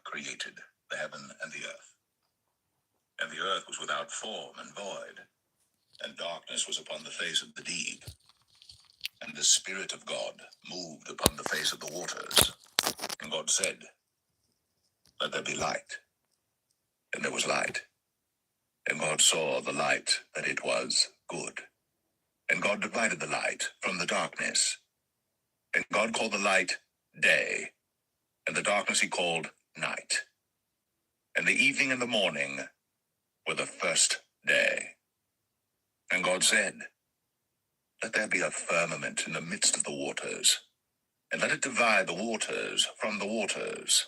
created the heaven and the earth. And the earth was without form and void, and darkness was upon the face of the deep. And the Spirit of God moved upon the face of the waters. And God said, "Let there be light." And there was light. And God saw the light that it was good. And God divided the light from the darkness. And God called the light day, and the darkness he called night. And the evening and the morning were the first day. And God said, "Let there be a firmament in the midst of the waters, and let it divide the waters from the waters."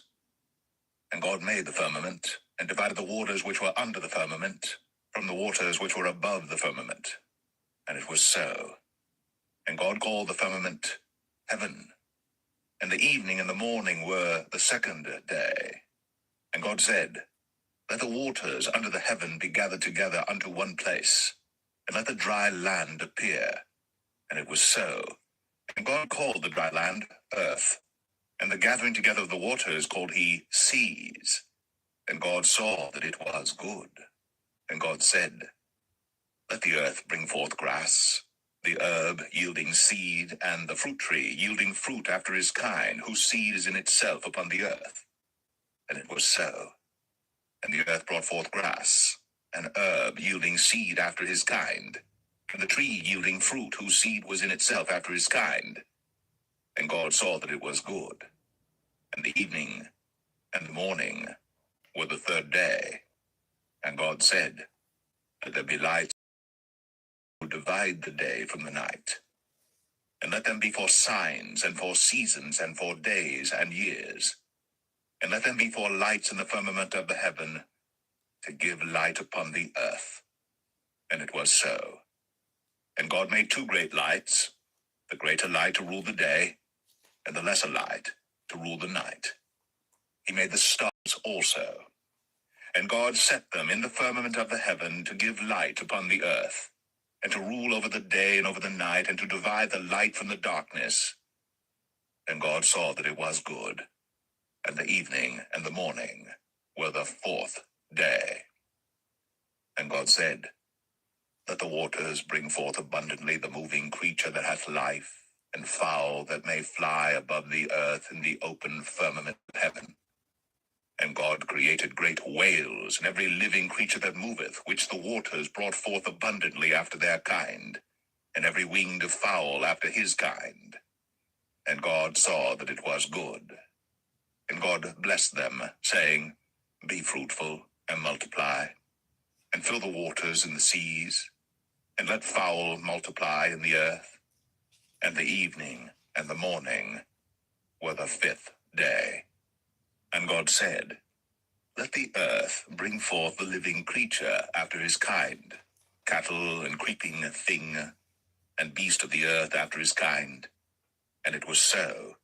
And God made the firmament, and divided the waters which were under the firmament from the waters which were above the firmament. And it was so. And God called the firmament heaven. And the evening and the morning were the second day. And God said, "Let the waters under the heaven be gathered together unto one place, and let the dry land appear." And it was so. And God called the dry land earth, and the gathering together of the waters called he seas. And God saw that it was good. And God said, "Let the earth bring forth grass, the herb yielding seed, and the fruit tree yielding fruit after his kind, whose seed is in itself upon the earth." And it was so. And the earth brought forth grass, an herb yielding seed after his kind, and the tree yielding fruit, whose seed was in itself after his kind. And God saw that it was good. And the evening and the morning were the third day. And God said, "Let there be lights to divide the day from the night, and let them be for signs and for seasons and for days and years, and let them be for lights in the firmament of the heaven, to give light upon the earth." And it was so. And God made two great lights, the greater light to rule the day, and the lesser light to rule the night. He made the stars also. And God set them in the firmament of the heaven to give light upon the earth, and to rule over the day and over the night, and to divide the light from the darkness. And God saw that it was good. And the evening and the morning were the fourth day. And God said, "Let the waters bring forth abundantly the moving creature that hath life, and fowl that may fly above the earth in the open firmament of heaven." And God created great whales, and every living creature that moveth, which the waters brought forth abundantly after their kind, and every winged fowl after his kind. And God saw that it was good. And God blessed them, saying, "Be fruitful, and multiply, and fill the waters in the seas, and let fowl multiply in the earth." And the evening and the morning were the fifth day. And God said, "Let the earth bring forth the living creature after his kind, cattle and creeping thing, and beast of the earth after his kind." And it was so.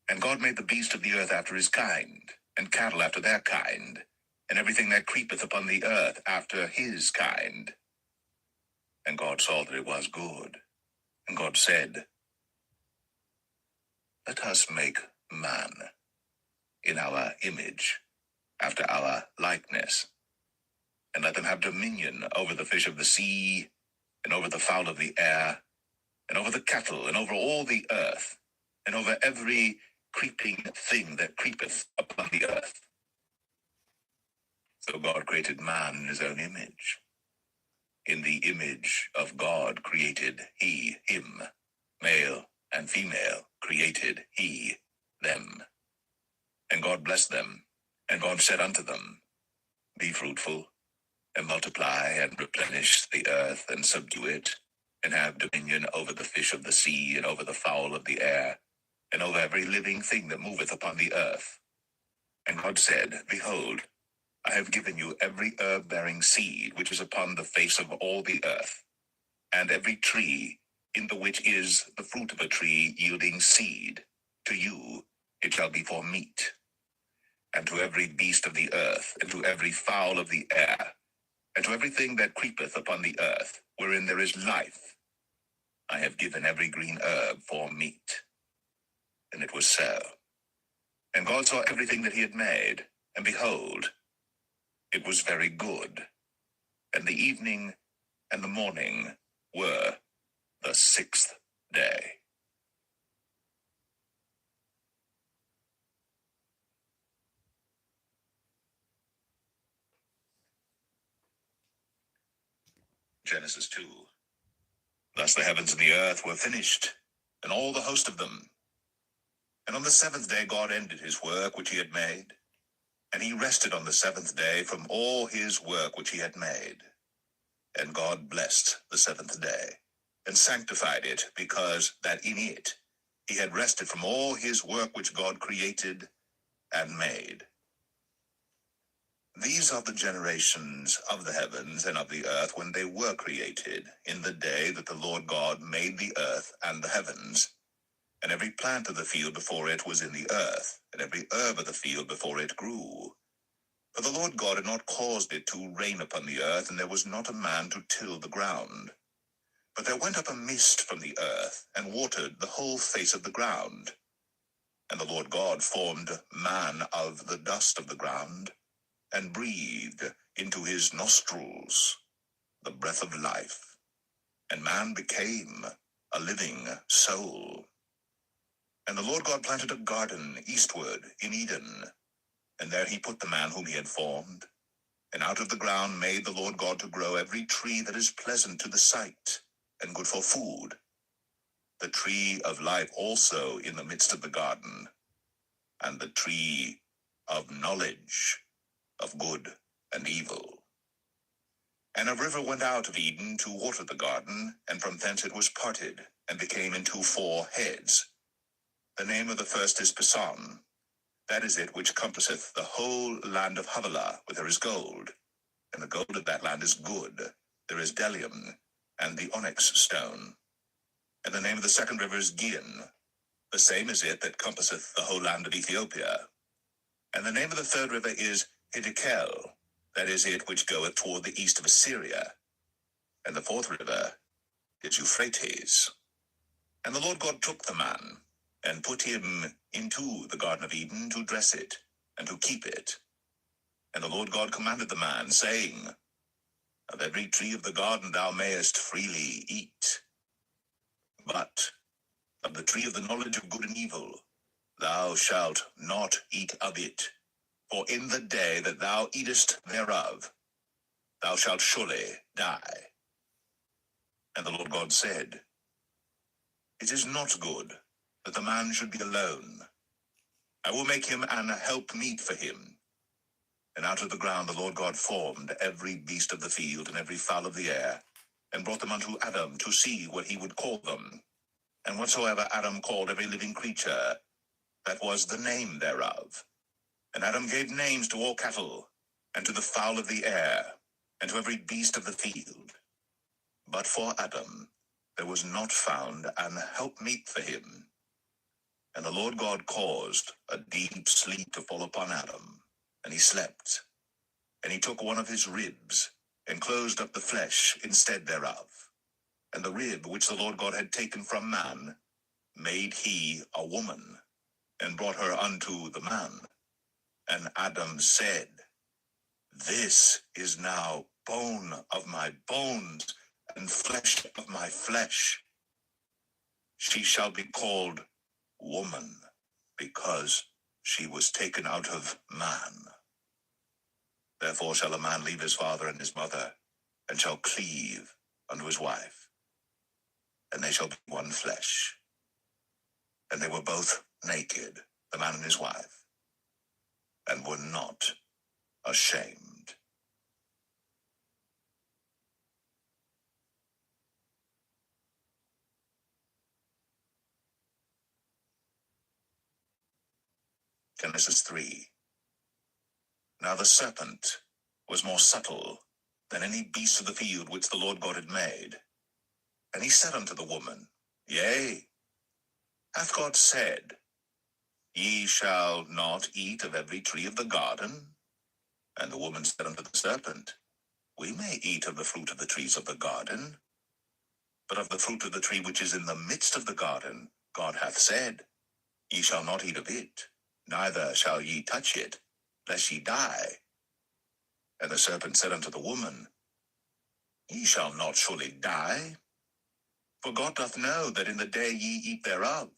And God made the beast of the earth after his kind, and cattle after their kind, and everything that creepeth upon the earth after his kind. And God saw that it was good. And God said, "Let us make man in our image, after our likeness, and let them have dominion over the fish of the sea, and over the fowl of the air, and over the cattle, and over all the earth, and over every creeping thing that creepeth upon the earth." So God created man in his own image. In the image of God created he him. Male and female created he them. And God blessed them. And God said unto them, "Be fruitful, and multiply, and replenish the earth, and subdue it, and have dominion over the fish of the sea, and over the fowl of the air, and over every living thing that moveth upon the earth." And God said, "Behold, I have given you every herb-bearing seed which is upon the face of all the earth, and every tree in the which is the fruit of a tree yielding seed. To you it shall be for meat. And to every beast of the earth, and to every fowl of the air, and to everything that creepeth upon the earth, wherein there is life, I have given every green herb for meat." And it was so. And God saw everything that he had made, And behold, it was very good. And the evening and the morning were the sixth day. Genesis 2. Thus the heavens and the earth were finished, and all the host of them. And on the seventh day God ended his work which he had made, and he rested on the seventh day from all his work which he had made. And God blessed the seventh day, and sanctified it, because that in it he had rested from all his work which God created and made. These are the generations of the heavens and of the earth when they were created, in the day that the Lord God made the earth and the heavens. And every plant of the field before it was in the earth, and every herb of the field before it grew. For the Lord God had not caused it to rain upon the earth, and there was not a man to till the ground. But there went up a mist from the earth, and watered the whole face of the ground. And the Lord God formed man of the dust of the ground, and breathed into his nostrils the breath of life, and man became a living soul. And the Lord God planted a garden eastward in Eden, and there he put the man whom he had formed. And out of the ground made the Lord God to grow every tree that is pleasant to the sight, and good for food, the tree of life also in the midst of the garden, and the tree of knowledge of good and evil. And a river went out of Eden to water the garden, and from thence it was parted, and became into 4 heads. The name of the first is Pison. That is it which compasseth the whole land of Havilah, where there is gold. And the gold of that land is good. There is bdellium, and the onyx stone. And the name of the second river is Gihon. The same is it that compasseth the whole land of Ethiopia. And the name of the third river is Hiddekel. That is it which goeth toward the east of Assyria. And the fourth river is Euphrates. And the Lord God took the man, and put him into the garden of Eden to dress it, and to keep it. And the Lord God commanded the man, saying, Of every tree of the garden thou mayest freely eat, but of the tree of the knowledge of good and evil thou shalt not eat of it. For in the day that thou eatest thereof, thou shalt surely die. And the Lord God said, It is not good that the man should be alone. I will make him an helpmeet for him. And out of the ground the Lord God formed every beast of the field and every fowl of the air, and brought them unto Adam to see what he would call them. And whatsoever Adam called every living creature, that was the name thereof. And Adam gave names to all cattle, and to the fowl of the air, and to every beast of the field. But for Adam there was not found an helpmeet for him. And the Lord God caused a deep sleep to fall upon Adam, and he slept. And he took one of his ribs, and closed up the flesh instead thereof. And the rib which the Lord God had taken from man, made he a woman, and brought her unto the man. And Adam said, This is now bone of my bones, and flesh of my flesh. She shall be called woman, because she was taken out of man. Therefore shall a man leave his father and his mother, and shall cleave unto his wife, and they shall be one flesh. And they were both naked, the man and his wife, and were not ashamed. Genesis 3. Now the serpent was more subtle than any beast of the field which the Lord God had made. And he said unto the woman, Yea, hath God said, Ye shall not eat of every tree of the garden? And the woman said unto the serpent, We may eat of the fruit of the trees of the garden, but of the fruit of the tree which is in the midst of the garden, God hath said, Ye shall not eat of it, neither shall ye touch it, lest ye die. And the serpent said unto the woman, Ye shall not surely die. For God doth know that in the day ye eat thereof,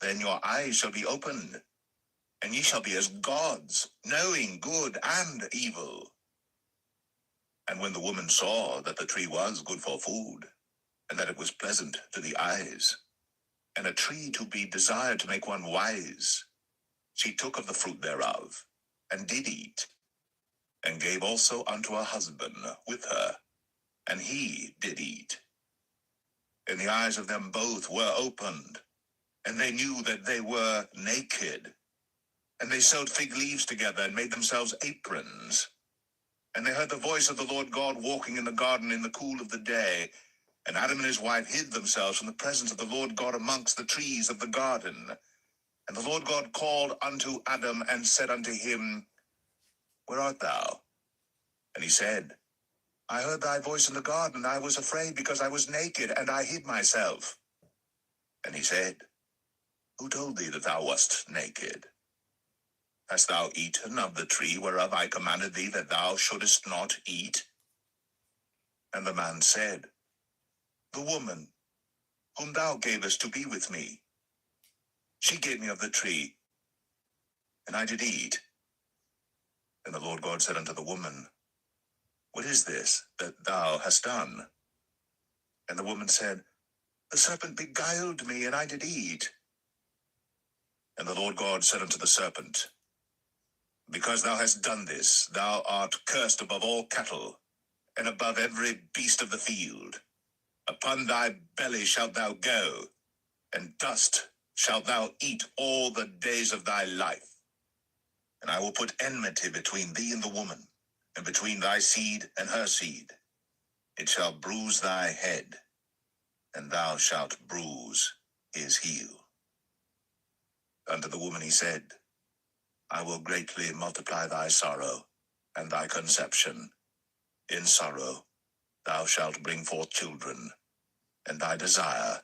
then your eyes shall be opened, and ye shall be as gods, knowing good and evil. And when the woman saw that the tree was good for food, and that it was pleasant to the eyes, and a tree to be desired to make one wise, she took of the fruit thereof, and did eat, and gave also unto her husband with her, and he did eat. And the eyes of them both were opened, and they knew that they were naked. And they sewed fig leaves together, and made themselves aprons. And they heard the voice of the Lord God walking in the garden in the cool of the day. And Adam and his wife hid themselves from the presence of the Lord God amongst the trees of the garden. And the Lord God called unto Adam, and said unto him, Where art thou? And he said, I heard thy voice in the garden, and I was afraid, because I was naked, and I hid myself. And he said, Who told thee that thou wast naked? Hast thou eaten of the tree whereof I commanded thee that thou shouldest not eat? And the man said, The woman, whom thou gavest to be with me, she gave me of the tree, and I did eat. And the Lord God said unto the woman, What is this that thou hast done? And the woman said, The serpent beguiled me, and I did eat. And the Lord God said unto the serpent, Because thou hast done this, thou art cursed above all cattle, and above every beast of the field. Upon thy belly shalt thou go, and dust shalt thou eat all the days of thy life. And I will put enmity between thee and the woman, and between thy seed and her seed. It shall bruise thy head, and thou shalt bruise his heel. Unto the woman he said, I will greatly multiply thy sorrow, and thy conception. In sorrow thou shalt bring forth children, and thy desire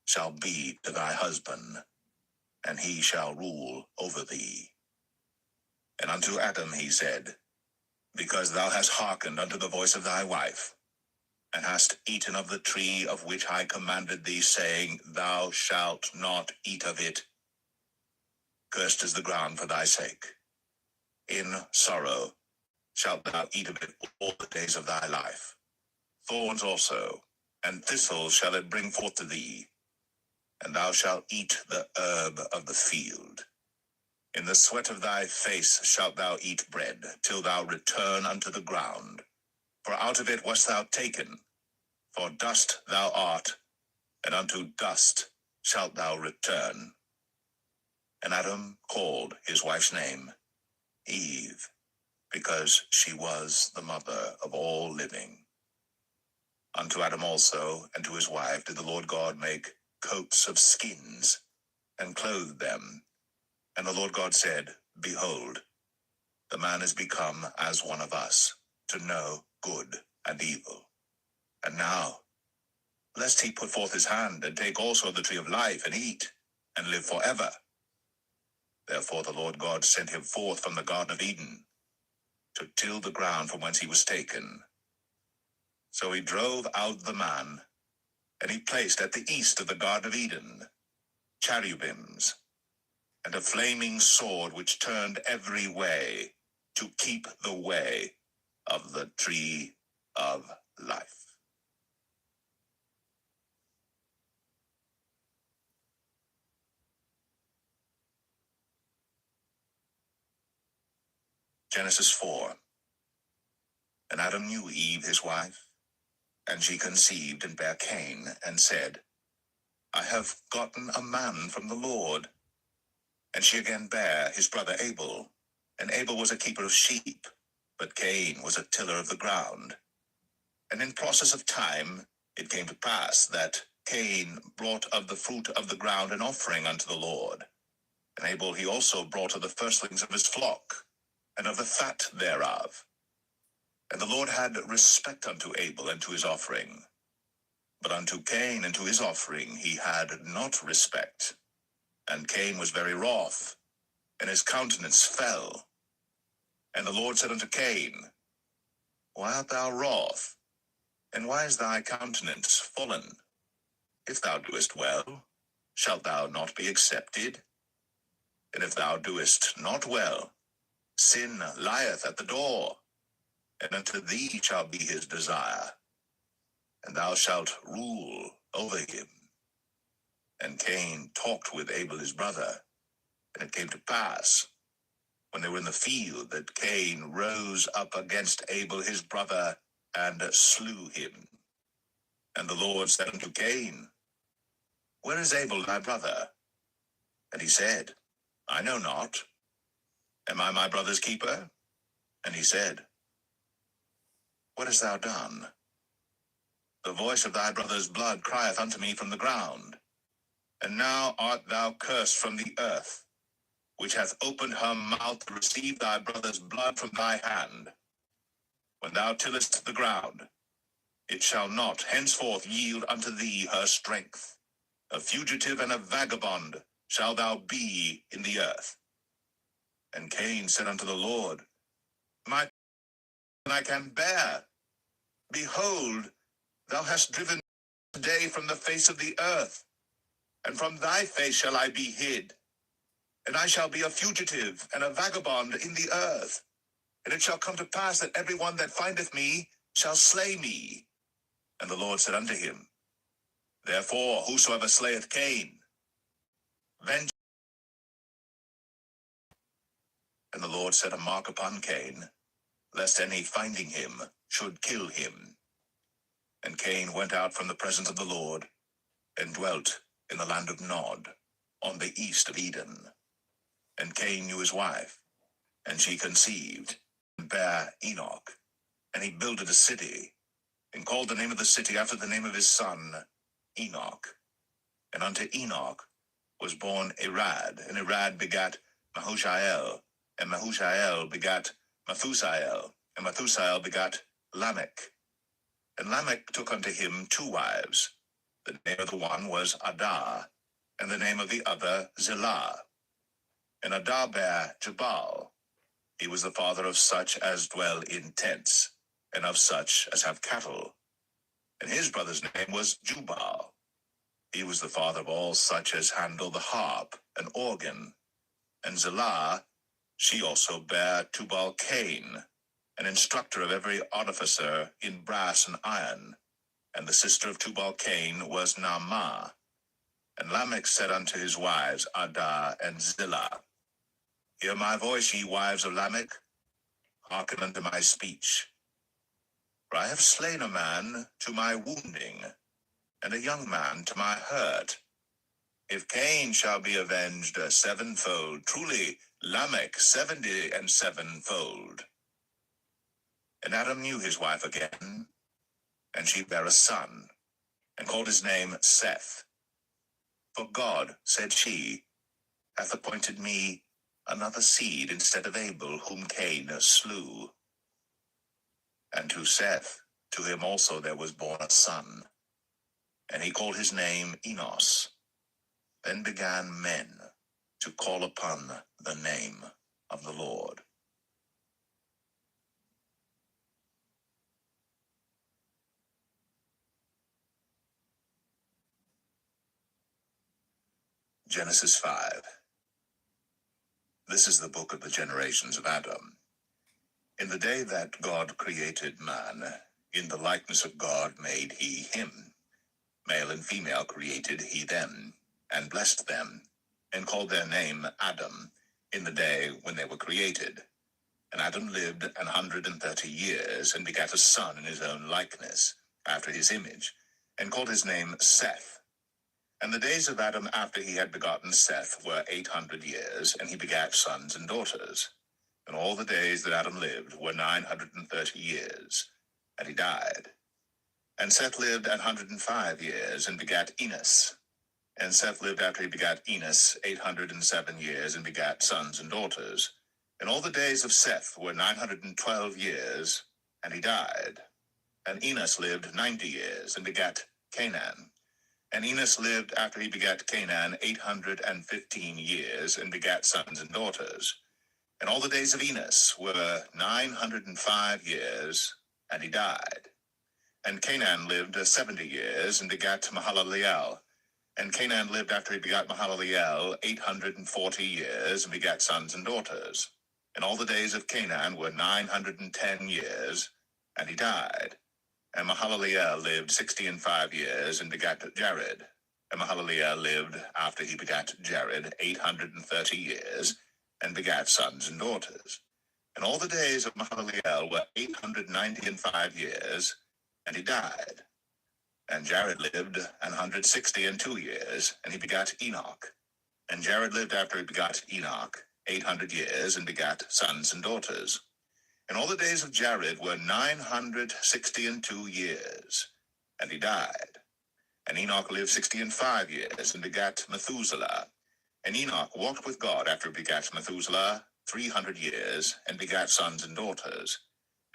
shall be to thy husband, and he shall rule over thee. And unto Adam he said, Because thou hast hearkened unto the voice of thy wife, and hast eaten of the tree of which I commanded thee, saying, Thou shalt not eat of it, cursed is the ground for thy sake. In sorrow shalt thou eat of it all the days of thy life. Thorns also and thistles shall it bring forth to thee, and thou shalt eat the herb of the field. In the sweat of thy face shalt thou eat bread, till thou return unto the ground. For out of it wast thou taken, for dust thou art, and unto dust shalt thou return. And Adam called his wife's name Eve, because she was the mother of all living. Unto Adam also and to his wife did the Lord God make coats of skins, and clothed them. And the Lord God said, Behold, the man is become as one of us, to know good and evil. And now, lest he put forth his hand, and take also of the tree of life, and eat, and live forever. Therefore the Lord God sent him forth from the Garden of Eden, to till the ground from whence he was taken. So he drove out the man, and he placed at the east of the Garden of Eden cherubims, and a flaming sword which turned every way, to keep the way of the tree of life. Genesis 4. And Adam knew Eve his wife, and she conceived and bare Cain, and said, I have gotten a man from the Lord. And she again bare his brother Abel, and Abel was a keeper of sheep, but Cain was a tiller of the ground. And in process of time it came to pass that Cain brought of the fruit of the ground an offering unto the Lord. And Abel he also brought of the firstlings of his flock, and of the fat thereof. And the Lord had respect unto Abel and to his offering, but unto Cain and to his offering he had not respect. And Cain was very wroth, and his countenance fell. And the Lord said unto Cain, Why art thou wroth? And why is thy countenance fallen? If thou doest well, shalt thou not be accepted? And if thou doest not well, sin lieth at the door, and unto thee shall be his desire, and thou shalt rule over him. And Cain talked with Abel his brother, and it came to pass, when they were in the field, that Cain rose up against Abel his brother, and slew him. And the Lord said unto Cain, Where is Abel thy brother? And he said, I know not. Am I my brother's keeper? And he said, What hast thou done? The voice of thy brother's blood crieth unto me from the ground. And now art thou cursed from the earth, which hath opened her mouth to receive thy brother's blood from thy hand. When thou tillest the ground, it shall not henceforth yield unto thee her strength. A fugitive and a vagabond shalt thou be in the earth. And Cain said unto the Lord, My I can bear. Behold, thou hast driven me today from the face of the earth, and from thy face shall I be hid. And I shall be a fugitive and a vagabond in the earth. And it shall come to pass that every one that findeth me shall slay me. And the Lord said unto him, Therefore whosoever slayeth Cain, vengeance. And the Lord set a mark upon Cain, lest any finding him should kill him. And Cain went out from the presence of the Lord, and dwelt in the land of Nod, on the east of Eden. And Cain knew his wife, and she conceived, and bare Enoch. And he builded a city, and called the name of the city after the name of his son, Enoch. And unto Enoch was born Irad, and Irad begat Mahushael, and Mahushael begat Methusael, and Methusael begat Lamech. And Lamech took unto him 2 wives. The name of the one was Adah, and the name of the other Zillah. And Adah bare Jabal. He was the father of such as dwell in tents, and of such as have cattle. And his brother's name was Jubal. He was the father of all such as handle the harp and organ. And Zillah, she also bare Tubal-Cain, an instructor of every artificer in brass and iron. And the sister of Tubal-Cain was Naamah. And Lamech said unto his wives, Adah and Zillah, Hear my voice, ye wives of Lamech, hearken unto my speech. For I have slain a man to my wounding, and a young man to my hurt. If Cain shall be avenged 7-fold, truly Lamech 77-fold. And Adam knew his wife again, and she bare a son, and called his name Seth. For God, said she, hath appointed me another seed instead of Abel, whom Cain slew. And to Seth, to him also there was born a son, and he called his name Enos. Then began men to call upon the name of the Lord. Genesis 5. This is the book of the generations of Adam. In the day that God created man, in the likeness of God made he him. Male and female created he them, and blessed them, and called their name Adam, in the day when they were created. And Adam lived 130 years, and begat a son in his own likeness, after his image, and called his name Seth. And the days of Adam after he had begotten Seth were 800 years, and he begat sons and daughters. And all the days that Adam lived were 930 years, and he died. And Seth lived 105 years, and begat Enos. And Seth lived after he begat Enos 807 years, and begat sons and daughters. And all the days of Seth were 912 years, and he died. And Enos lived 90 years, and begat Canaan. And Enos lived after he begat Canaan 815 years, and begat sons and daughters. And all the days of Enos were 905 years, and he died. And Canaan lived 70 years, and begat Mahalaleel. And Canaan lived after he begat Mahalaleel 840 years, and begat sons and daughters. And all the days of Canaan were 910 years, and he died. And Mahalaleel lived 65 years, and begat Jared. And Mahalaleel lived after he begat Jared 830 years, and begat sons and daughters. And all the days of Mahalaleel were 895 years, and he died. And Jared lived 162 years, and he begat Enoch. And Jared lived after he begat Enoch 800 years, and begat sons and daughters. And all the days of Jared were 962 years, and he died. And Enoch lived 65 years, and begat Methuselah. And Enoch walked with God after he begat Methuselah 300 years, and begat sons and daughters.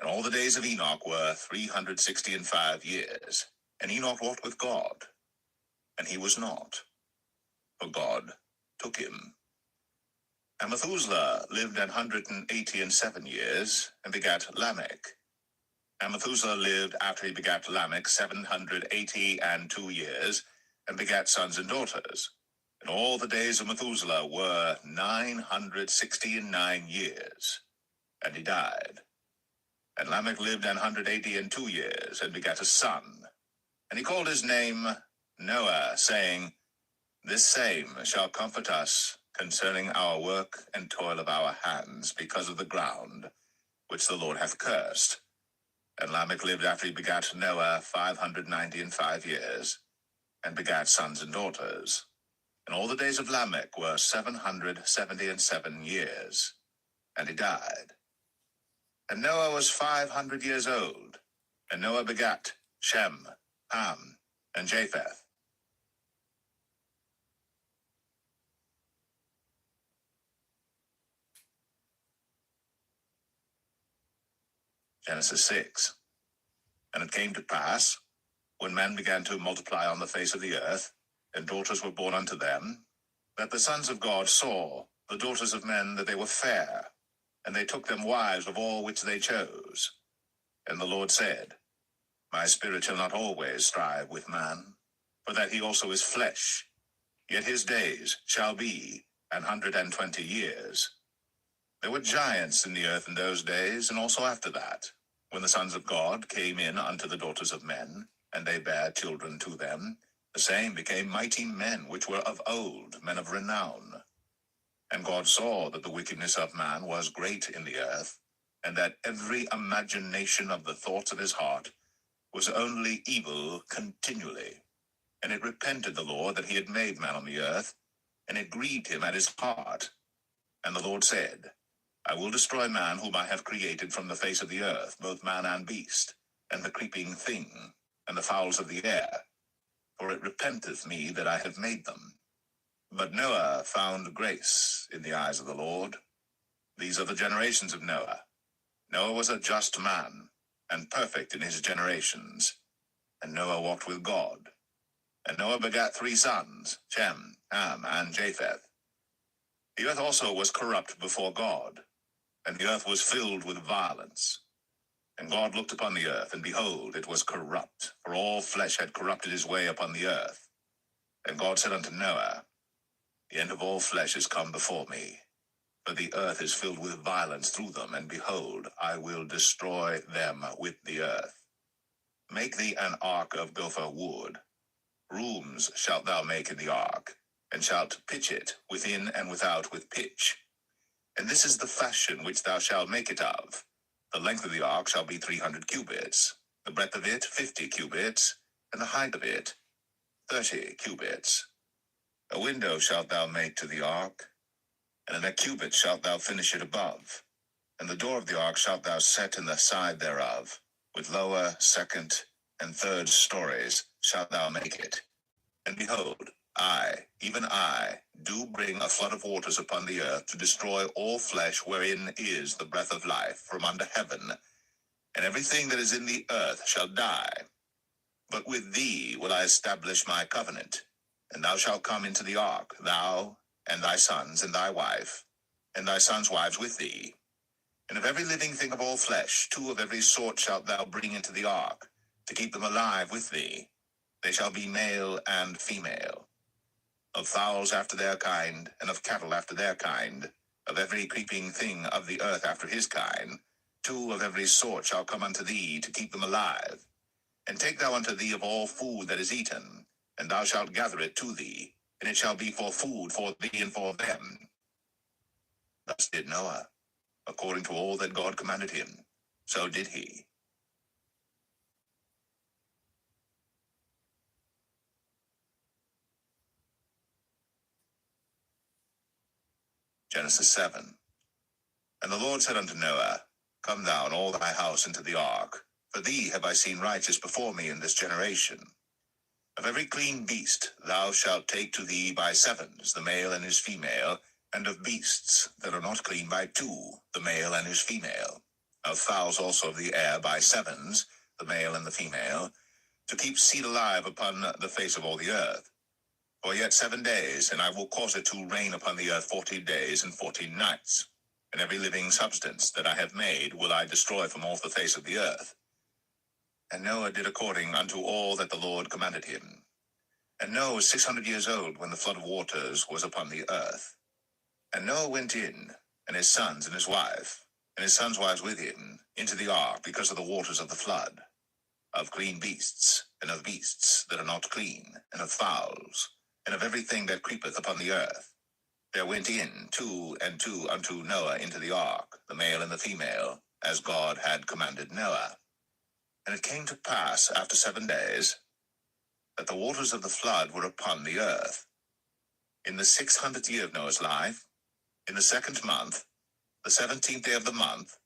And all the days of Enoch were 365 years. And Enoch walked with God, and he was not, for God took him. And Methuselah lived 187 years, and begat Lamech. And Methuselah lived after he begat Lamech 782 years, and begat sons and daughters. And all the days of Methuselah were 969 years, and he died. And Lamech lived 182 years, and begat a son. And he called his name Noah, saying, This same shall comfort us concerning our work and toil of our hands, because of the ground which the Lord hath cursed. And Lamech lived after he begat Noah 595 years, and begat sons and daughters. And all the days of Lamech were 777 years, and he died. And Noah was 500 years old, and Noah begat Shem, Ham, and Japheth. Genesis 6. And it came to pass, when men began to multiply on the face of the earth, and daughters were born unto them, that the sons of God saw the daughters of men that they were fair, and they took them wives of all which they chose. And the Lord said, My spirit shall not always strive with man, for that he also is flesh, yet his days shall be 120 years. There were giants in the earth in those days, and also after that, when the sons of God came in unto the daughters of men, and they bare children to them, the same became mighty men which were of old, men of renown. And God saw that the wickedness of man was great in the earth, and that every imagination of the thoughts of his heart was only evil continually. And it repented the Lord that he had made man on the earth, and it grieved him at his heart. And the Lord said, I will destroy man whom I have created from the face of the earth, both man and beast, and the creeping thing, and the fowls of the air, for it repenteth me that I have made them. But Noah found grace in the eyes of the Lord. These are the generations of Noah. Noah was a just man, and perfect in his generations. And Noah walked with God. And Noah begat 3 sons, Shem, Ham, and Japheth. The earth also was corrupt before God, and the earth was filled with violence. And God looked upon the earth, and behold, it was corrupt, for all flesh had corrupted his way upon the earth. And God said unto Noah, The end of all flesh is come before me, for the earth is filled with violence through them, and behold, I will destroy them with the earth. Make thee an ark of gopher wood. Rooms shalt thou make in the ark, and shalt pitch it within and without with pitch. And this is the fashion which thou shalt make it of. The length of the ark shall be 300 cubits, the breadth of it 50 cubits, and the height of it 30 cubits. A window shalt thou make to the ark, and in a cubit shalt thou finish it above. And the door of the ark shalt thou set in the side thereof, with lower, second, and third stories shalt thou make it. And behold, I, even I, do bring a flood of waters upon the earth to destroy all flesh wherein is the breath of life from under heaven, and everything that is in the earth shall die. But with thee will I establish my covenant, and thou shalt come into the ark, thou, and thy sons, and thy wife, and thy sons' wives with thee. And of every living thing of all flesh, 2 of every sort shalt thou bring into the ark, to keep them alive with thee. They shall be male and female. Of fowls after their kind, and of cattle after their kind, of every creeping thing of the earth after his kind, 2 of every sort shall come unto thee, to keep them alive. And take thou unto thee of all food that is eaten, and thou shalt gather it to thee, and it shall be for food for thee and for them. Thus did Noah, according to all that God commanded him, so did he. Genesis 7. And the Lord said unto Noah, Come thou and all thy house into the ark, for thee have I seen righteous before me in this generation. Of every clean beast thou shalt take to thee by 7s, the male and his female, and of beasts that are not clean by 2, the male and his female. Of fowls also of the air by 7s, the male and the female, to keep seed alive upon the face of all the earth. For yet 7 days, and I will cause it to rain upon the earth 40 days and 14 nights. And every living substance that I have made will I destroy from off the face of the earth. And Noah did according unto all that the Lord commanded him. And Noah was 600 years old when the flood of waters was upon the earth. And Noah went in, and his sons and his wife, and his sons' wives with him, into the ark because of the waters of the flood, of clean beasts, and of beasts that are not clean, and of fowls, and of everything that creepeth upon the earth. There went in 2 and 2 unto Noah into the ark, the male and the female, as God had commanded Noah. And it came to pass after 7 days, that the waters of the flood were upon the earth. In the 600th year of Noah's life, in the 2nd month, the 17th day of the month,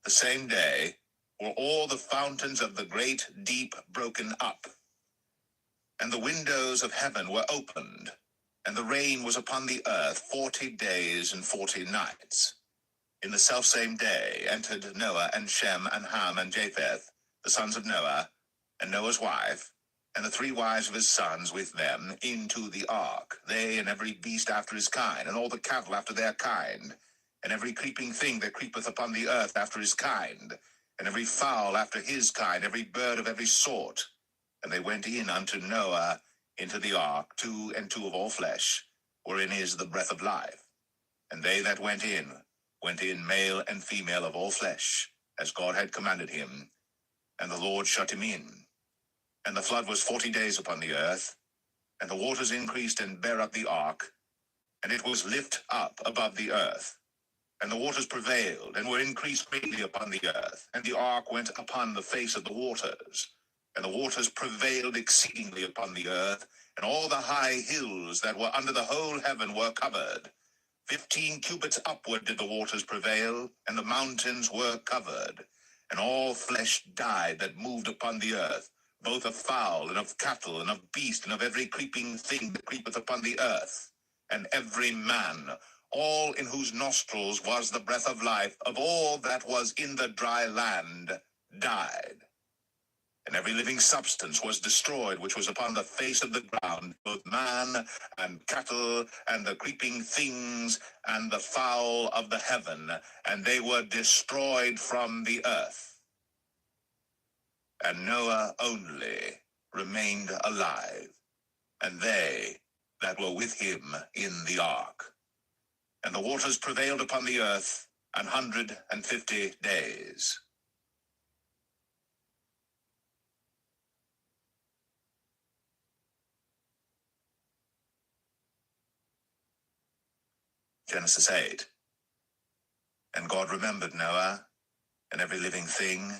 the same day, were all the fountains of the great deep broken up, and the windows of heaven were opened, and the rain was upon the earth 40 days and 40 nights. In the selfsame day entered Noah and Shem and Ham and Japheth, the sons of Noah, and Noah's wife, and the 3 wives of his sons with them, into the ark, they and every beast after his kind, and all the cattle after their kind, and every creeping thing that creepeth upon the earth after his kind, and every fowl after his kind, every bird of every sort. And they went in unto Noah into the ark, 2 and 2 of all flesh, wherein is the breath of life. And they that went in male and female of all flesh, as God had commanded him, and the Lord shut him in. And the flood was 40 days upon the earth, and the waters increased and bare up the ark, and it was lift up above the earth. And the waters prevailed, and were increased greatly upon the earth, and the ark went upon the face of the waters. And the waters prevailed exceedingly upon the earth, and all the high hills that were under the whole heaven were covered. 15 cubits upward did the waters prevail, and the mountains were covered. And all flesh died that moved upon the earth, both of fowl, and of cattle, and of beast, and of every creeping thing that creepeth upon the earth. And every man, all in whose nostrils was the breath of life, of all that was in the dry land, died. And every living substance was destroyed, which was upon the face of the ground, both man and cattle, and the creeping things, and the fowl of the heaven, and they were destroyed from the earth. And Noah only remained alive, and they that were with him in the ark. And the waters prevailed upon the earth 150 days. Genesis 8. And God remembered Noah, and every living thing,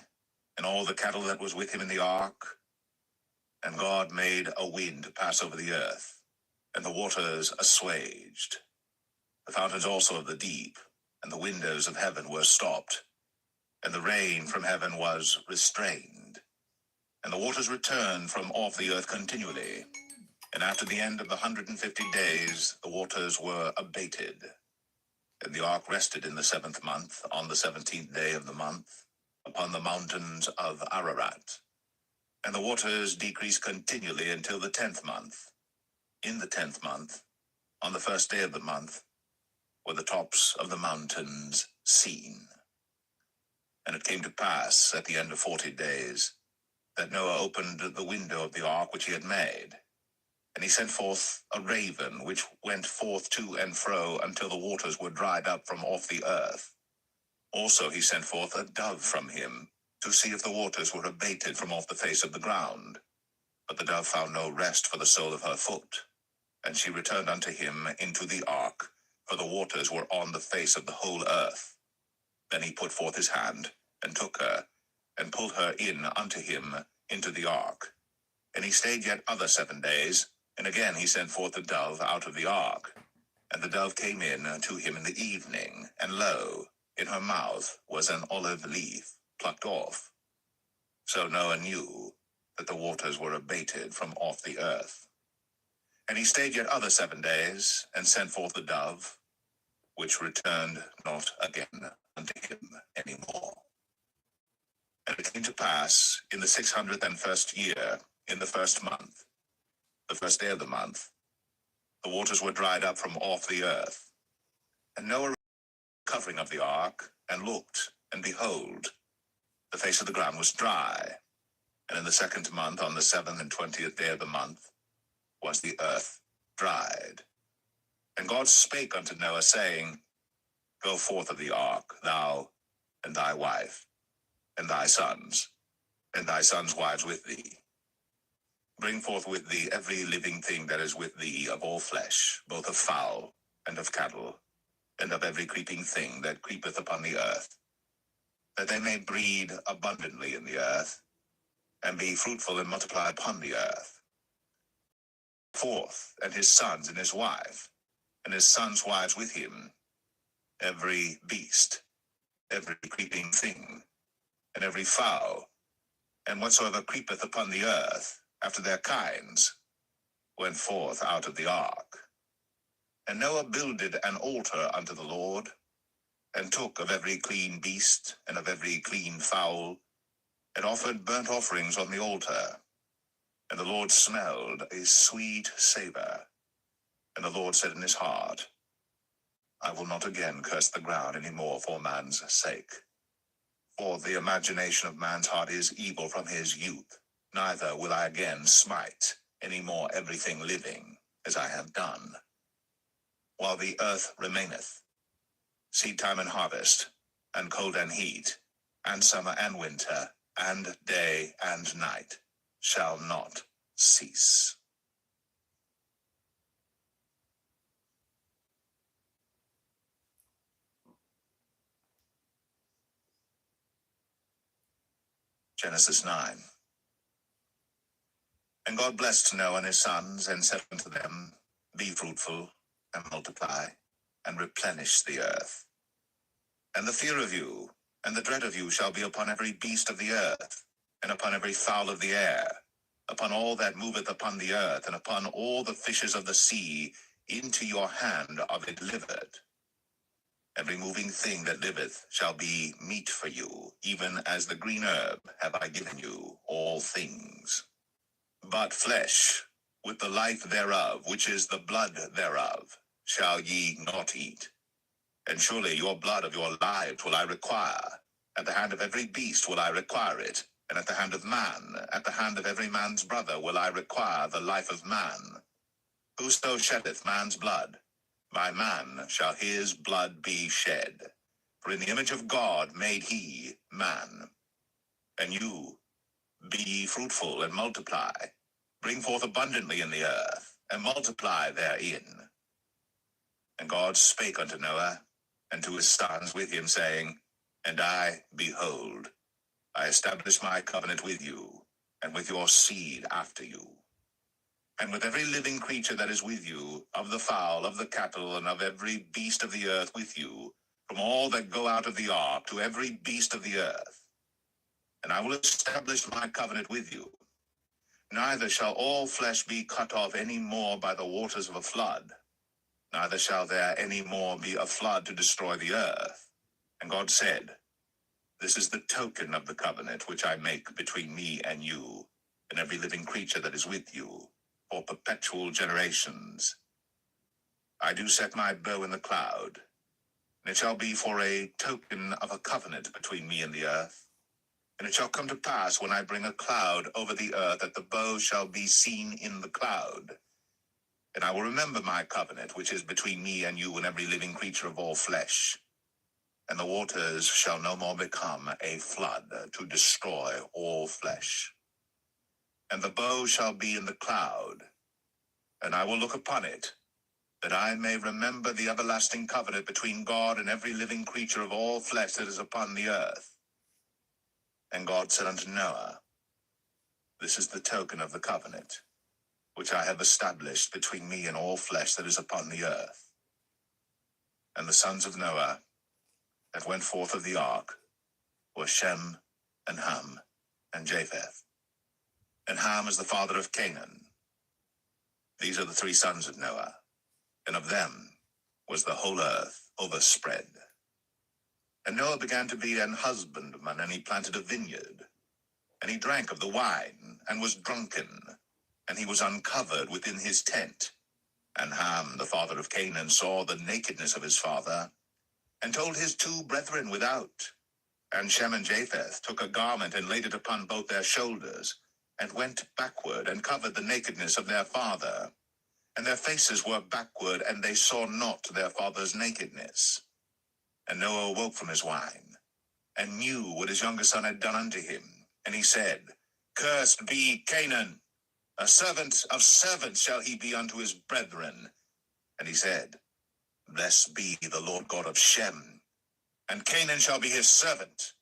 and all the cattle that was with him in the ark. And God made a wind pass over the earth, and the waters assuaged. The fountains also of the deep, and the windows of heaven were stopped, and the rain from heaven was restrained. And the waters returned from off the earth continually. And after the end of the 150 days, the waters were abated. And the ark rested in the 7th month, on the 17th day of the month, upon the mountains of Ararat. And the waters decreased continually until the 10th month. In the 10th month, on the 1st day of the month, were the tops of the mountains seen. And it came to pass at the end of 40 days that Noah opened the window of the ark which he had made. And he sent forth a raven, which went forth to and fro until the waters were dried up from off the earth. Also he sent forth a dove from him, to see if the waters were abated from off the face of the ground. But the dove found no rest for the sole of her foot. And she returned unto him into the ark, for the waters were on the face of the whole earth. Then he put forth his hand, and took her, and pulled her in unto him into the ark. And he stayed yet other 7 days, and again he sent forth the dove out of the ark. And the dove came in to him in the evening, and lo, in her mouth was an olive leaf plucked off. So Noah knew that the waters were abated from off the earth. And he stayed yet other 7 days, and sent forth the dove, which returned not again unto him any more. And it came to pass in the 601st year, in the 1st month, the 1st day of the month, the waters were dried up from off the earth. And Noah raised the covering of the ark, and looked, and behold, the face of the ground was dry. And in the 2nd month, on the 27th day of the month, was the earth dried. And God spake unto Noah, saying, Go forth of the ark, thou, and thy wife, and thy sons wives with thee. Bring forth with thee every living thing that is with thee of all flesh, both of fowl, and of cattle, and of every creeping thing that creepeth upon the earth, that they may breed abundantly in the earth, and be fruitful and multiply upon the earth. Forth, and his sons and his wife, and his sons' wives with him, every beast, every creeping thing, and every fowl, and whatsoever creepeth upon the earth, after their kinds, went forth out of the ark. And Noah builded an altar unto the Lord, and took of every clean beast, and of every clean fowl, and offered burnt offerings on the altar. And the Lord smelled a sweet savor. And the Lord said in his heart, I will not again curse the ground any more for man's sake. For the imagination of man's heart is evil from his youth. Neither will I again smite any more everything living, as I have done. While the earth remaineth, seed time and harvest, and cold and heat, and summer and winter, and day and night, shall not cease. Genesis 9. And God blessed Noah and his sons, and said unto them, Be fruitful, and multiply, and replenish the earth. And the fear of you, and the dread of you shall be upon every beast of the earth, and upon every fowl of the air, upon all that moveth upon the earth, and upon all the fishes of the sea. Into your hand are they delivered. Every moving thing that liveth shall be meat for you, even as the green herb have I given you all things. But flesh, with the life thereof, which is the blood thereof, shall ye not eat. And surely your blood of your lives will I require. At the hand of every beast will I require it, and at the hand of man, at the hand of every man's brother will I require the life of man. Whoso sheddeth man's blood, by man shall his blood be shed. For in the image of God made he man. And you, be ye fruitful and multiply, bring forth abundantly in the earth, and multiply therein. And God spake unto Noah, and to his sons with him, saying, And I, behold, I establish my covenant with you, and with your seed after you, and with every living creature that is with you, of the fowl, of the cattle, and of every beast of the earth with you, from all that go out of the ark to every beast of the earth. And I will establish my covenant with you. Neither shall all flesh be cut off any more by the waters of a flood, neither shall there any more be a flood to destroy the earth. And God said, This is the token of the covenant which I make between me and you, and every living creature that is with you, for perpetual generations. I do set my bow in the cloud, And it shall be for a token of a covenant between me and the earth. And it shall come to pass, when I bring a cloud over the earth, that the bow shall be seen in the cloud. And I will remember my covenant, which is between me and you and every living creature of all flesh. And the waters shall no more become a flood to destroy all flesh. And the bow shall be in the cloud, and I will look upon it, that I may remember the everlasting covenant between God and every living creature of all flesh that is upon the earth. And God said unto Noah, This is the token of the covenant, which I have established between me and all flesh that is upon the earth. And the sons of Noah that went forth of the ark were Shem, and Ham, and Japheth. And Ham is the father of Canaan. These are the three sons of Noah, and of them was the whole earth overspread. And Noah began to be an husbandman, and he planted a vineyard. And he drank of the wine, and was drunken, and he was uncovered within his tent. And Ham, the father of Canaan, saw the nakedness of his father, and told his two brethren without. And Shem and Japheth took a garment, and laid it upon both their shoulders, and went backward, and covered the nakedness of their father. And their faces were backward, and they saw not their father's nakedness. And Noah awoke from his wine, and knew what his younger son had done unto him. And he said, Cursed be Canaan, a servant of servants shall he be unto his brethren. And he said, Blessed be the Lord God of Shem, and Canaan shall be his servant.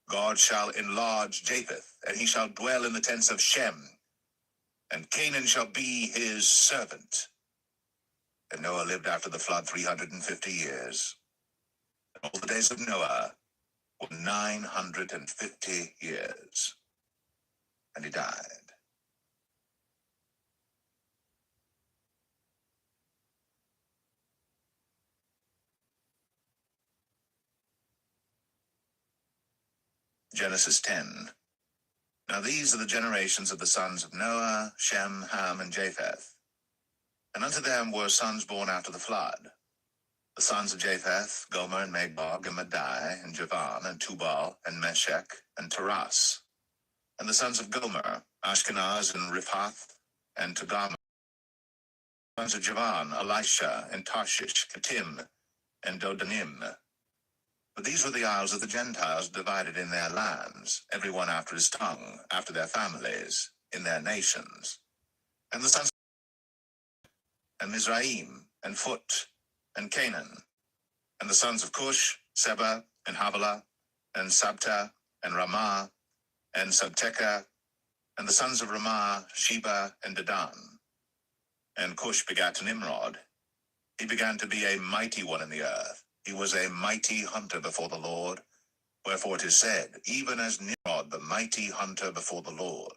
God shall enlarge Japheth, and he shall dwell in the tents of Shem, and Canaan shall be his servant. And Noah lived after the flood 350 years. And all the days of Noah were 950 years. And he died. Genesis 10. Now these are the generations of the sons of Noah, Shem, Ham, and Japheth. And unto them were sons born after the flood. The sons of Japheth, Gomer, and Magog, and Madai, and Javan, and Tubal, and Meshech, and Taras. And the sons of Gomer, Ashkenaz, and Riphath, and Togarmah. The sons of Javan, Elisha, and Tarshish, Kittim, and Dodanim. But these were the isles of the Gentiles, divided in their lands, every one after his tongue, after their families, in their nations. And the sons of Mizraim, and Phut, and Canaan. And the sons of Cush, Seba, and Havilah, and Sabta, and Ramah, and Sabteka. And the sons of Ramah, Sheba, and Dedan. And Cush begat Nimrod. He began to be a mighty one in the earth. He was a mighty hunter before the Lord. Wherefore it is said, even as Nimrod, the mighty hunter before the Lord.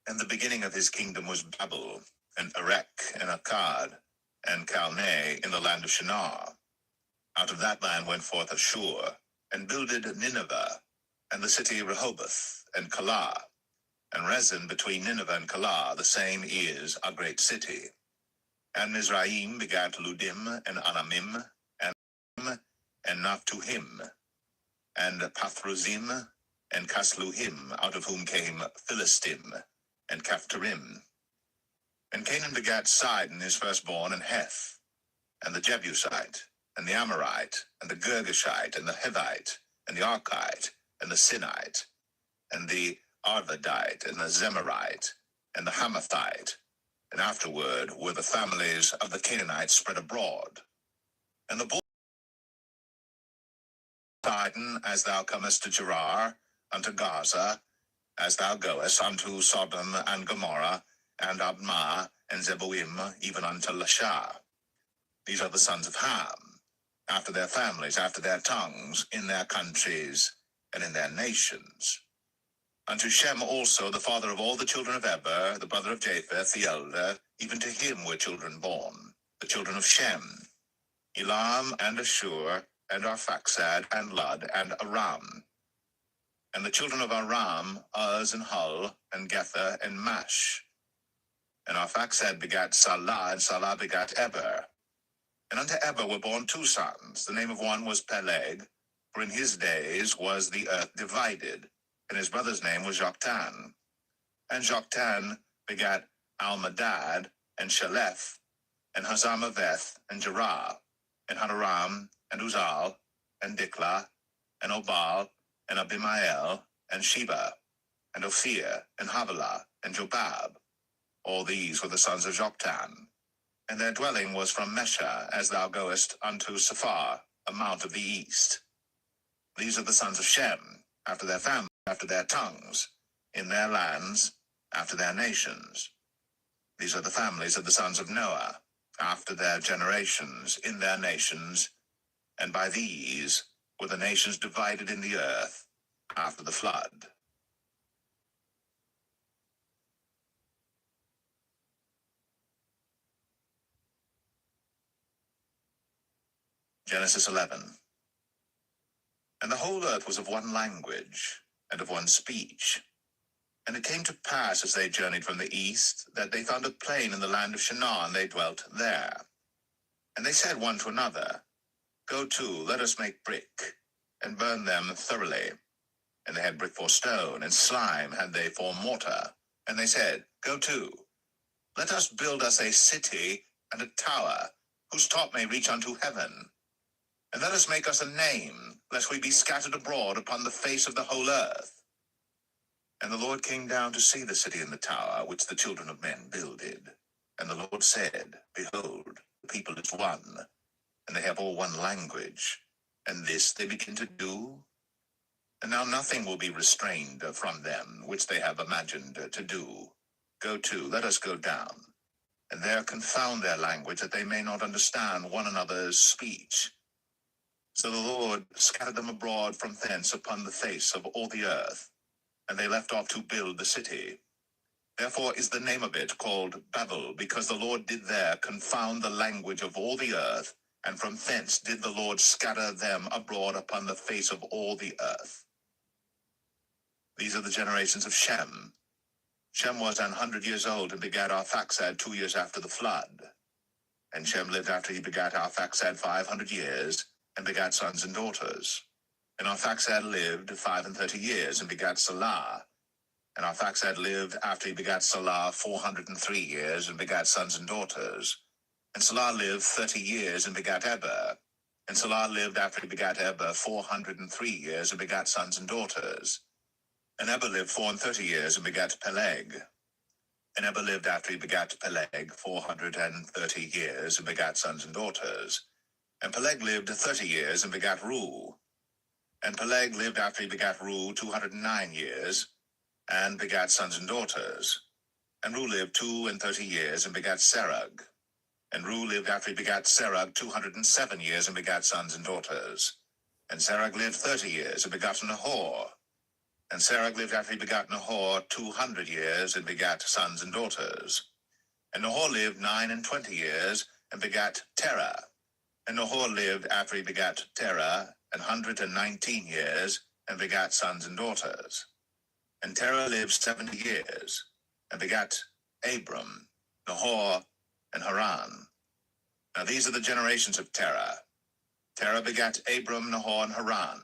And the beginning of his kingdom was Babel, and Erech, and Akkad, and Calneh in the land of Shinar. Out of that land went forth Ashur, and builded Nineveh, and the city Rehoboth, and Calah. And Rezin between Nineveh and Calah, the same is a great city. And Mizraim begat Ludim, and Anamim, and Naphtuhim, and Pathruzim, and Casluhim, out of whom came Philistim, and Caphtorim. And Canaan begat Sidon his firstborn, and Heth, and the Jebusite, and the Amorite, and the Girgashite, and the Hivite, and the Archite, and the Sinite, and the Arvadite, and the Zemarite, and the Hamathite. And afterward were the families of the Canaanites spread abroad. And the border of Sidon, as thou comest to Gerar, unto Gaza, as thou goest unto Sodom and Gomorrah, and Admah, and Zeboim, even unto Lasha. These are the sons of Ham, after their families, after their tongues, in their countries, and in their nations. Unto Shem also, the father of all the children of Eber, the brother of Japheth, the elder, even to him were children born, the children of Shem, Elam, and Ashur, and Arphaxad, and Lud, and Aram. And the children of Aram, Uz, and Hul, and Gether, and Mash. And Arphaxad begat Salah, and Salah begat Eber. And unto Eber were born two sons. The name of one was Peleg, for in his days was the earth divided, and his brother's name was Joktan. And Joktan begat Almadad, and Shelef, and Hazarmaveth, and Jerah, and Hadoram, and Uzal, and Diklah, and Obal, and Abimael, and Sheba, and Ophir, and Havilah, and Jobab. All these were the sons of Joktan. And their dwelling was from Mesha, as thou goest unto Sephar, a mount of the east. These are the sons of Shem, after their families, after their tongues, in their lands, after their nations. These are the families of the sons of Noah, after their generations, in their nations, and by these were the nations divided in the earth after the flood. Genesis 11. And the whole earth was of one language, and of one speech. And it came to pass, as they journeyed from the east, that they found a plain in the land of Shinar, and they dwelt there. And they said one to another, Go to, let us make brick, and burn them thoroughly. And they had brick for stone, and slime had they for mortar. And they said, Go to, let us build us a city and a tower, whose top may reach unto heaven. And let us make us a name, lest we be scattered abroad upon the face of the whole earth. And the Lord came down to see the city and the tower, which the children of men builded. And the Lord said, Behold, the people is one, and they have all one language, and this they begin to do. And now nothing will be restrained from them, which they have imagined to do. Go to, let us go down, and there confound their language, that they may not understand one another's speech. So the Lord scattered them abroad from thence upon the face of all the earth, and they left off to build the city. Therefore is the name of it called Babel, because the Lord did there confound the language of all the earth, and from thence did the Lord scatter them abroad upon the face of all the earth. These are the generations of Shem. Shem was 100 years old and begat Arphaxad 2 years after the flood. And Shem lived after he begat Arphaxad 500 years, and begat sons and daughters. And Arphaxad lived 35 years, and begat Salah. And Arphaxad lived after he begat Salah 403 years, and begat sons and daughters. And Salah lived 30 years, and begat Eber. And Salah lived after he begat Eber 403 years, and begat sons and daughters. And Eber lived 34 years, and begat Peleg. And Eber lived after he begat Peleg 430 years, and begat sons and daughters. And Peleg lived 30 years, and begat Reu. And Peleg lived after he begat Reu 209 years, and begat sons and daughters. And Reu lived 32 years, and begat Serug. And Reu lived after he begat Serug 207 years, and begat sons and daughters. And Serug lived 30 years, and begat Nahor. And Serug lived after he begat Nahor 200 years, and begat sons and daughters. And Nahor lived 29 years, and begat Terah. And Nahor lived after he begat Terah 119 years, and begat sons and daughters. And Terah lived 70 years, and begat Abram, Nahor, and Haran. Now these are the generations of Terah. Terah begat Abram, Nahor, and Haran.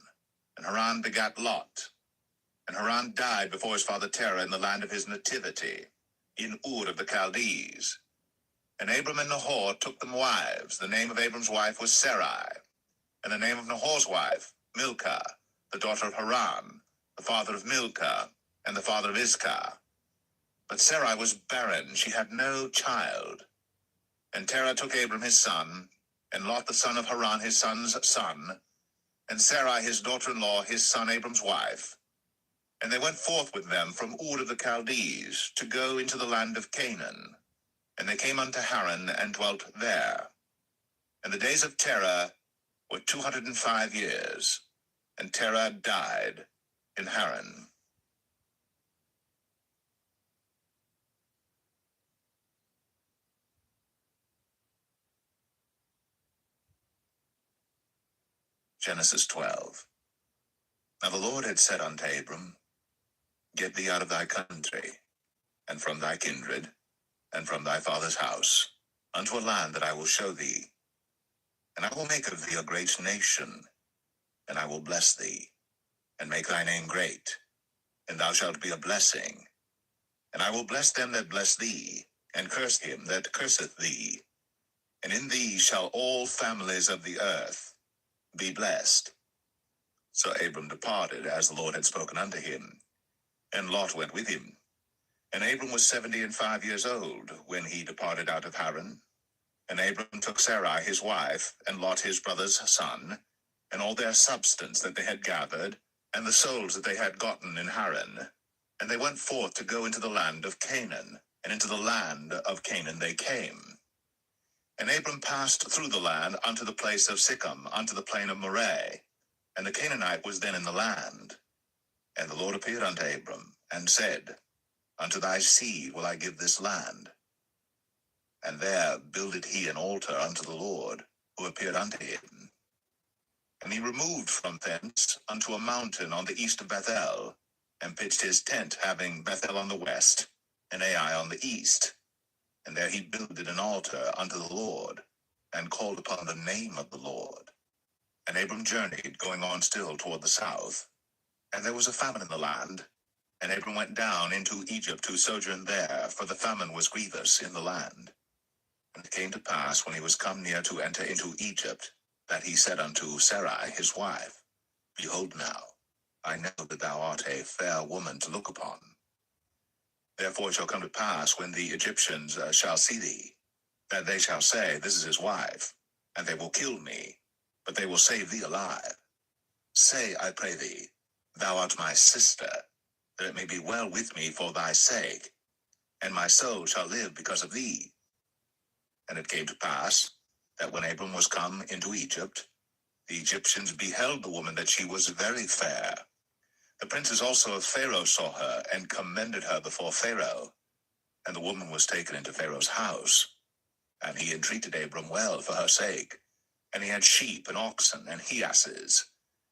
And Haran begat Lot. And Haran died before his father Terah in the land of his nativity, in Ur of the Chaldees. And Abram and Nahor took them wives. The name of Abram's wife was Sarai, and the name of Nahor's wife, Milcah, the daughter of Haran, the father of Milcah, and the father of Iscah. But Sarai was barren, she had no child. And Terah took Abram his son, and Lot the son of Haran his son's son, and Sarai his daughter-in-law his son Abram's wife. And they went forth with them from Ur of the Chaldees, to go into the land of Canaan. And they came unto Haran, and dwelt there. And the days of Terah were 205 years, and Terah died in Haran. Genesis 12. Now the Lord had said unto Abram, Get thee out of thy country, and from thy kindred, and from thy father's house, unto a land that I will show thee. And I will make of thee a great nation, and I will bless thee, and make thy name great, and thou shalt be a blessing. And I will bless them that bless thee, and curse him that curseth thee. And in thee shall all families of the earth be blessed. So Abram departed, as the Lord had spoken unto him, and Lot went with him. And Abram was 75 years old when he departed out of Haran. And Abram took Sarai his wife, and Lot his brother's son, and all their substance that they had gathered, and the souls that they had gotten in Haran. And they went forth to go into the land of Canaan, and into the land of Canaan they came. And Abram passed through the land unto the place of Sichem, unto the plain of Moreh, and the Canaanite was then in the land. And the Lord appeared unto Abram, and said, Unto thy seed will I give this land. And there builded he an altar unto the Lord, who appeared unto him. And he removed from thence unto a mountain on the east of Bethel, and pitched his tent, having Bethel on the west, and Ai on the east. And there he builded an altar unto the Lord, and called upon the name of the Lord. And Abram journeyed, going on still toward the south. And there was a famine in the land. And Abram went down into Egypt to sojourn there, for the famine was grievous in the land. And it came to pass, when he was come near to enter into Egypt, that he said unto Sarai his wife, Behold now, I know that thou art a fair woman to look upon. Therefore it shall come to pass, when the Egyptians shall see thee, that they shall say, This is his wife, and they will kill me, but they will save thee alive. Say, I pray thee, Thou art my sister, that it may be well with me for thy sake, and my soul shall live because of thee. And it came to pass, that when Abram was come into Egypt, the Egyptians beheld the woman that she was very fair. The princes also of Pharaoh saw her, and commended her before Pharaoh. And the woman was taken into Pharaoh's house. And he entreated Abram well for her sake. And he had sheep and oxen and he-asses,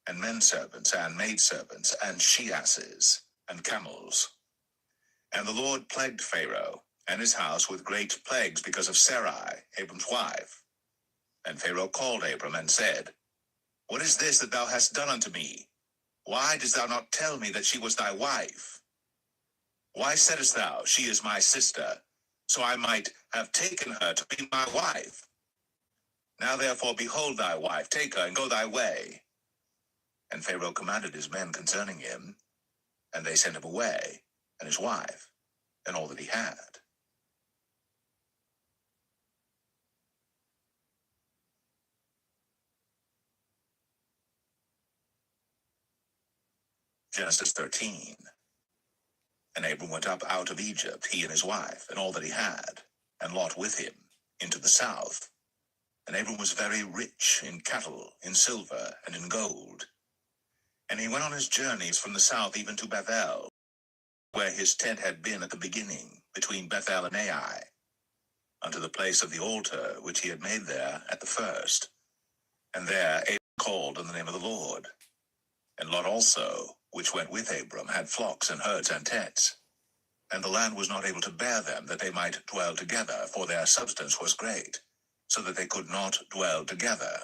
and menservants and maidservants, and she-asses, and camels. And the Lord plagued Pharaoh and his house with great plagues because of Sarai, Abram's wife. And Pharaoh called Abram and said, What is this that thou hast done unto me? Why didst thou not tell me that she was thy wife? Why saidst thou, She is my sister, so I might have taken her to be my wife? Now therefore behold thy wife, take her, and go thy way. And Pharaoh commanded his men concerning him, and they sent him away, and his wife, and all that he had. Genesis 13. And Abram went up out of Egypt, he and his wife, and all that he had, and Lot with him, into the south. And Abram was very rich in cattle, in silver, and in gold. And he went on his journeys from the south even to Bethel, where his tent had been at the beginning, between Bethel and Ai, unto the place of the altar which he had made there at the first. And there Abram called on the name of the Lord. And Lot also, which went with Abram, had flocks and herds and tents. And the land was not able to bear them, that they might dwell together, for their substance was great, so that they could not dwell together.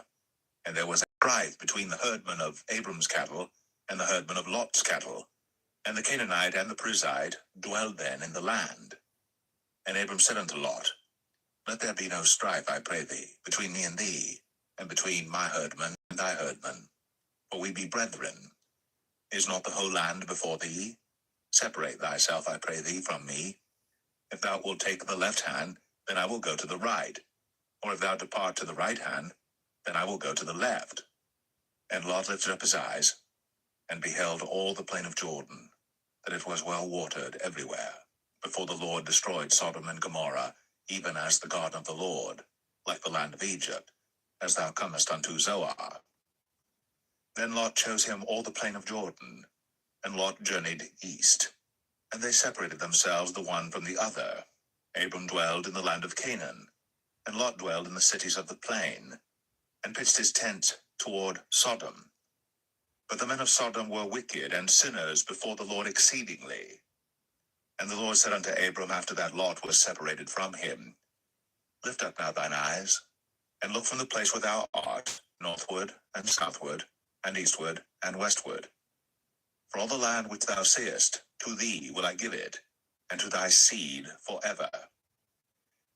And there was a strife between the herdmen of Abram's cattle and the herdmen of Lot's cattle. And the Canaanite and the Perizzite dwelled then in the land. And Abram said unto Lot, Let there be no strife, I pray thee, between me and thee, and between my herdmen and thy herdmen, for we be brethren. Is not the whole land before thee? Separate thyself, I pray thee, from me. If thou wilt take the left hand, then I will go to the right. Or if thou depart to the right hand, then I will go to the left. And Lot lifted up his eyes, and beheld all the plain of Jordan, that it was well watered everywhere, before the Lord destroyed Sodom and Gomorrah, even as the garden of the Lord, like the land of Egypt, as thou comest unto Zoar. Then Lot chose him all the plain of Jordan, and Lot journeyed east. And they separated themselves the one from the other. Abram dwelled in the land of Canaan, and Lot dwelled in the cities of the plain, and pitched his tent toward Sodom. But the men of Sodom were wicked and sinners before the Lord exceedingly. And the Lord said unto Abram, after that Lot was separated from him, Lift up now thine eyes, and look from the place where thou art, northward, and southward, and eastward, and westward. For all the land which thou seest, to thee will I give it, and to thy seed forever.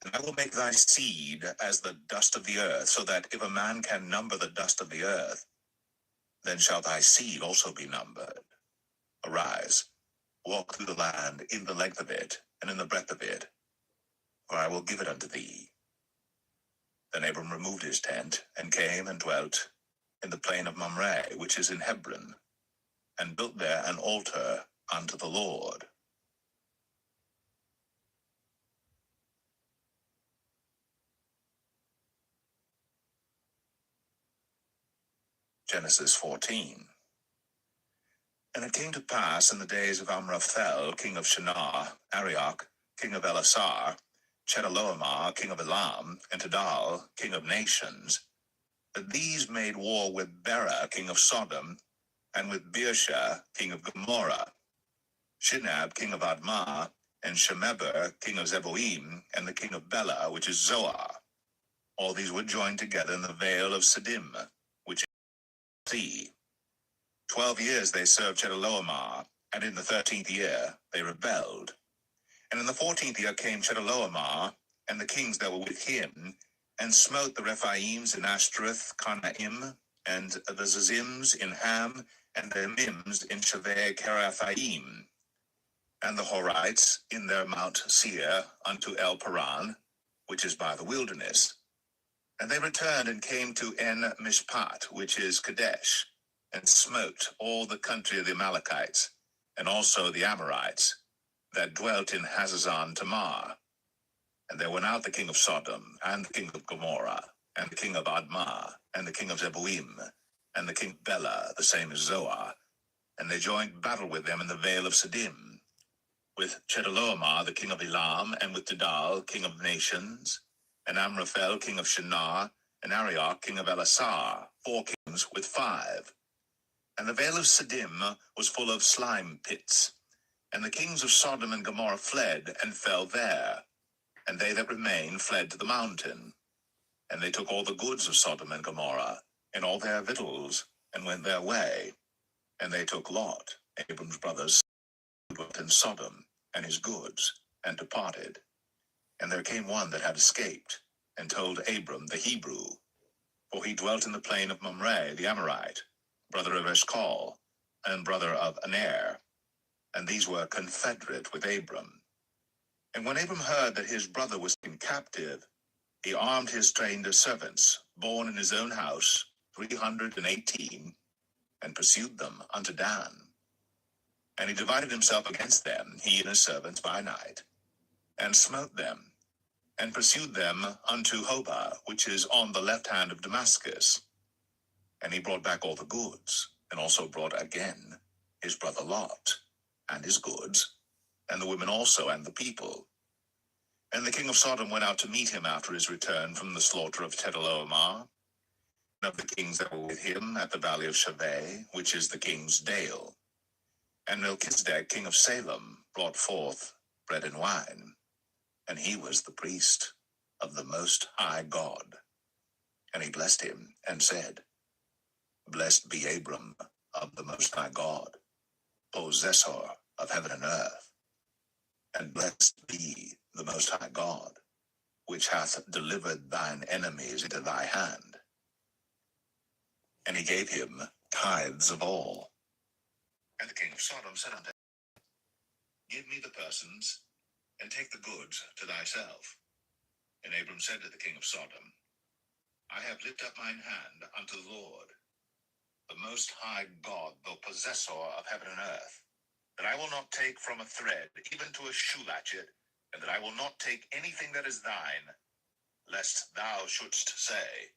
And I will make thy seed as the dust of the earth, so that if a man can number the dust of the earth, then shall thy seed also be numbered. Arise, walk through the land in the length of it, and in the breadth of it, for I will give it unto thee. Then Abram removed his tent, and came and dwelt in the plain of Mamre, which is in Hebron, and built there an altar unto the Lord. Genesis 14. And it came to pass in the days of Amraphel, king of Shinar, Arioch, king of Elasar, Chedorlaomer, king of Elam, and Tidal, king of nations, that these made war with Bera, king of Sodom, and with Birsha, king of Gomorrah, Shinab, king of Admah, and Shemeber, king of Zeboim, and the king of Bela, which is Zoar. All these were joined together in the vale of Siddim, which is the sea. 12 years they served Chedorlaomer, and in the 13th year they rebelled. And in the 14th year came Chedorlaomer, and the kings that were with him, and smote the Rephaims in Ashtoreth, Karnaim, and the Zazims in Ham, and the Mims in Shaveh Kerathaim, and the Horites in their Mount Seir unto El Paran, which is by the wilderness. And they returned and came to En Mishpat, which is Kadesh, and smote all the country of the Amalekites, and also the Amorites, that dwelt in Hazazon Tamar. And there went out the king of Sodom, and the king of Gomorrah, and the king of Admah, and the king of Zeboim, and the king of Bela, the same as Zoar, and they joined battle with them in the vale of Siddim, with Chedorlaomer, the king of Elam, and with Tidal, king of nations, and Amraphel, king of Shinar, and Arioch, king of Elasar, 4 kings with 5. And the vale of Siddim was full of slime pits, and the kings of Sodom and Gomorrah fled, and fell there. And they that remained fled to the mountain. And they took all the goods of Sodom and Gomorrah, and all their victuals, and went their way. And they took Lot, Abram's brother's son, who dwelt in Sodom, and his goods, and departed. And there came one that had escaped, and told Abram the Hebrew, for he dwelt in the plain of Mamre the Amorite, brother of Eshcol, and brother of Aner, and these were confederate with Abram. And when Abram heard that his brother was in captive, he armed his trained servants, born in his own house, 318, and pursued them unto Dan. And he divided himself against them, he and his servants, by night, and smote them, and pursued them unto Hobah, which is on the left hand of Damascus. And he brought back all the goods, and also brought again his brother Lot, and his goods, and the women also, and the people. And the king of Sodom went out to meet him after his return from the slaughter of Chedorlaomer, and of the kings that were with him at the valley of Shaveh, which is the king's dale. And Melchizedek, king of Salem, brought forth bread and wine, and he was the priest of the Most High God. And he blessed him, and said, Blessed be Abram of the Most High God, possessor of heaven and earth, and blessed be the Most High God, which hath delivered thine enemies into thy hand. And he gave him tithes of all. And the king of Sodom said unto him, Give me the persons, and take the goods to thyself. And Abram said to the king of Sodom, I have lifted up mine hand unto the Lord, the Most High God, the possessor of heaven and earth, that I will not take from a thread, even to a shoe latchet, and that I will not take anything that is thine, lest thou shouldst say,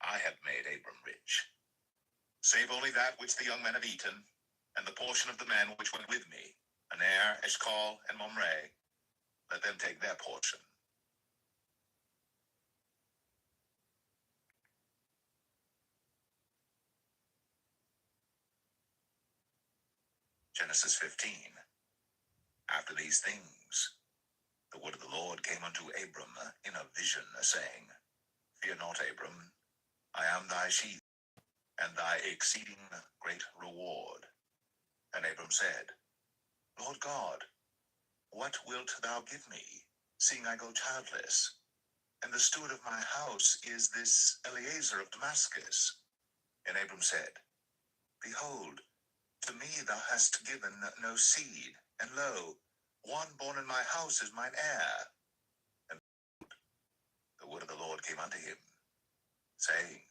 I have made Abram rich. Save only that which the young men have eaten, and the portion of the men which went with me, Aner, Eshcol, and Mamre, let them take their portion. Genesis 15. After these things, the word of the Lord came unto Abram in a vision, saying, Fear not, Abram, I am thy shield, and thy exceeding great reward. And Abram said, Lord God, what wilt thou give me, seeing I go childless? And the steward of my house is this Eliezer of Damascus. And Abram said, Behold, to me thou hast given no seed, and lo, one born in my house is mine heir. And the word of the Lord came unto him, saying,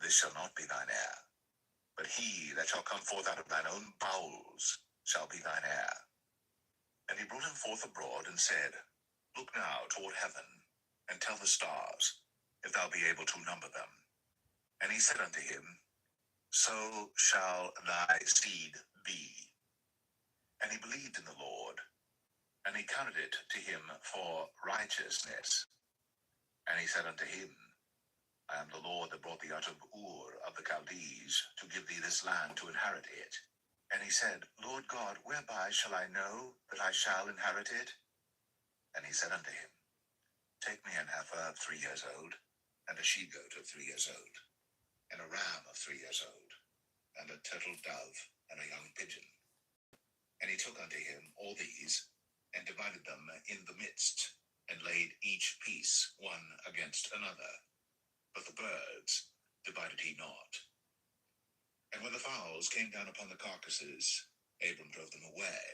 This shall not be thine heir, but he that shall come forth out of thine own bowels shall be thine heir. And he brought him forth abroad, and said, Look now toward heaven, and tell the stars, if thou be able to number them. And he said unto him, So shall thy seed be. And he believed in the Lord, and he counted it to him for righteousness. And he said unto him, I am the Lord that brought thee out of Ur of the Chaldees, to give thee this land to inherit it. And he said, Lord God, whereby shall I know that I shall inherit it? And he said unto him, Take me an heifer of 3 years old, and a she-goat of 3 years old, and a ram of 3 years old, and a turtle dove, and a young pigeon. And he took unto him all these, and divided them in the midst, and laid each piece one against another. But the birds divided he not. And when the fowls came down upon the carcasses, Abram drove them away.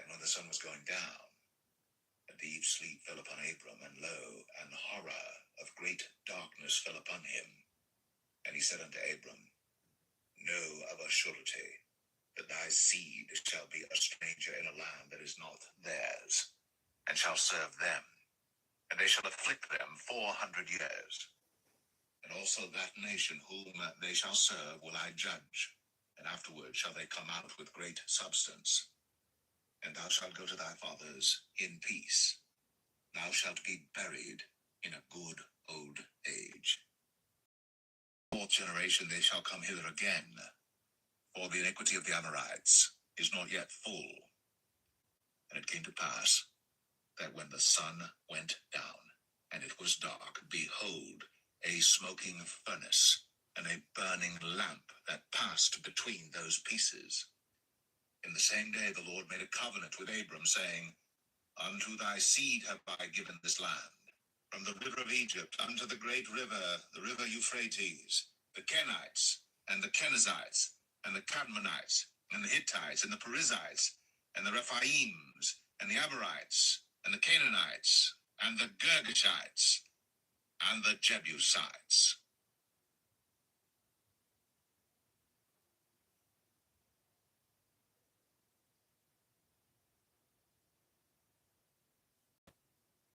And when the sun was going down, a deep sleep fell upon Abram, and lo, an horror of great darkness fell upon him. And he said unto Abram, Know of a surety that thy seed shall be a stranger in a land that is not theirs, and shall serve them, and they shall afflict them 400 years. And also that nation whom they shall serve will I judge, and afterward shall they come out with great substance. And thou shalt go to thy fathers in peace. Thou shalt be buried in a good old age. Fourth generation they shall come hither again, for the iniquity of the Amorites is not yet full. And it came to pass that when the sun went down, and it was dark, behold, a smoking furnace, and a burning lamp that passed between those pieces. In the same day the Lord made a covenant with Abram, saying, Unto thy seed have I given this land, from the river of Egypt unto the great river, the river Euphrates, the Kenites, and the Kenizzites, and the Cadmonites, and the Hittites, and the Perizzites, and the Rephaims, and the Amorites, and the Canaanites, and the Girgashites, and the Jebusites.